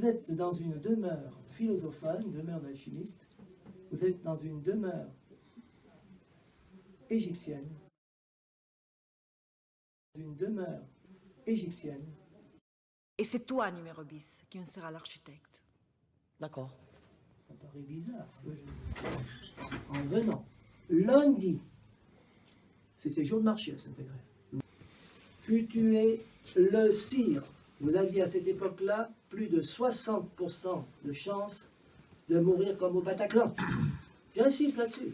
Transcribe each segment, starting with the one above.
Vous êtes dans une demeure philosophale, une demeure d'alchimiste. Vous êtes dans une demeure égyptienne. Une demeure égyptienne. Et c'est toi, numéro 10, qui en sera l'architecte. D'accord. Ça paraît bizarre, ce que je dis. En venant, lundi, c'était jour de marché à Saint-Agrève, fut tué le sire. Vous aviez à cette époque-là plus de 60% de chances de mourir comme au Bataclan. J'insiste là-dessus.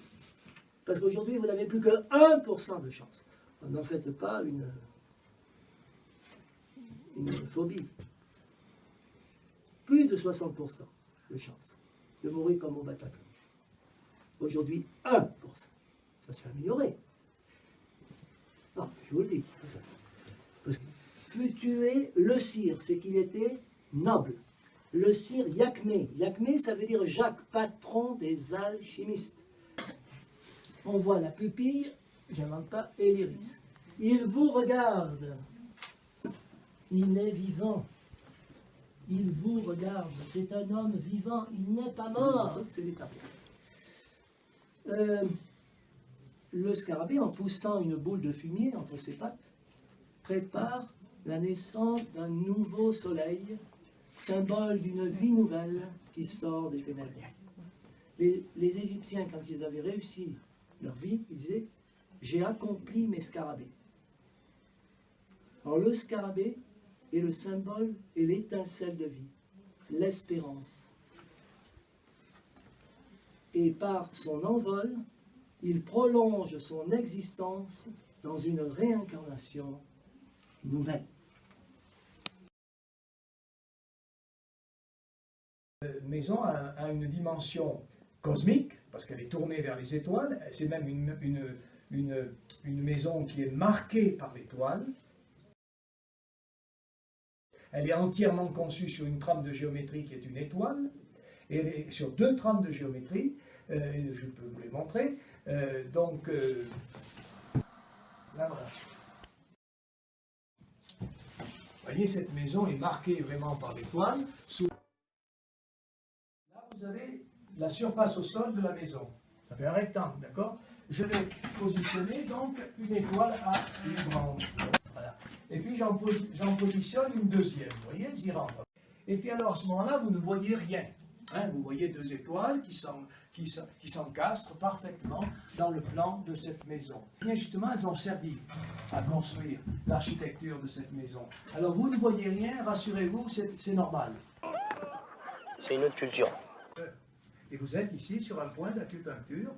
Parce qu'aujourd'hui, vous n'avez plus que 1% de chance. N'en faites pas une phobie. Plus de 60% de chance de mourir comme au Bataclan. Aujourd'hui, 1%. Ça s'est amélioré. Non, je vous le dis. Parce que fut tué le sire, c'est qu'il était noble. Le sire Iachmé. Iachmé, ça veut dire Jacques, patron des alchimistes. On voit la pupille, j'invente pas, et l'iris. Il vous regarde. Il est vivant. Il vous regarde. C'est un homme vivant. Il n'est pas mort. C'est l'étape. Le scarabée, en poussant une boule de fumier entre ses pattes, prépare la naissance d'un nouveau soleil, symbole d'une vie nouvelle qui sort des ténèbres. Les Égyptiens, quand ils avaient réussi leur vie, ils disaient « J'ai accompli mes scarabées ». Alors le scarabée est le symbole et l'étincelle de vie, l'espérance. Et par son envol, il prolonge son existence dans une réincarnation nouvelle. La maison a une dimension cosmique, parce qu'elle est tournée vers les étoiles. C'est même une maison qui est marquée par l'étoile. Elle est entièrement conçue sur une trame de géométrie qui est une étoile, et elle est sur deux trames de géométrie, je peux vous les montrer. Là voilà. Vous voyez, cette maison est marquée vraiment par l'étoile. Là, vous avez la surface au sol de la maison. Ça fait un rectangle, d'accord? Je vais positionner donc une étoile à une branche. Voilà. Et puis j'en positionne une deuxième. Vous voyez, elles y rentrent. Et puis alors, à ce moment-là, vous ne voyez rien. Hein, vous voyez deux étoiles qui s'encastrent parfaitement dans le plan de cette maison. Et justement, elles ont servi à construire l'architecture de cette maison. Alors vous ne voyez rien, rassurez-vous, c'est normal. C'est une autre culture. Et vous êtes ici sur un point d'acupuncture.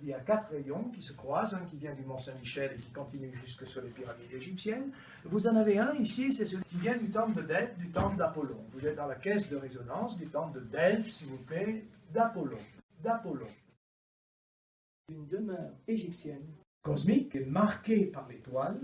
Il y a 4 rayons qui se croisent, un qui vient du Mont Saint-Michel et qui continue jusque sur les pyramides égyptiennes. Vous en avez un ici, c'est celui qui vient du temple de Delphes, du temple d'Apollon. Vous êtes dans la caisse de résonance du temple de Delphes, s'il vous plaît, d'Apollon. Une demeure égyptienne. Cosmique, est marquée par l'étoile.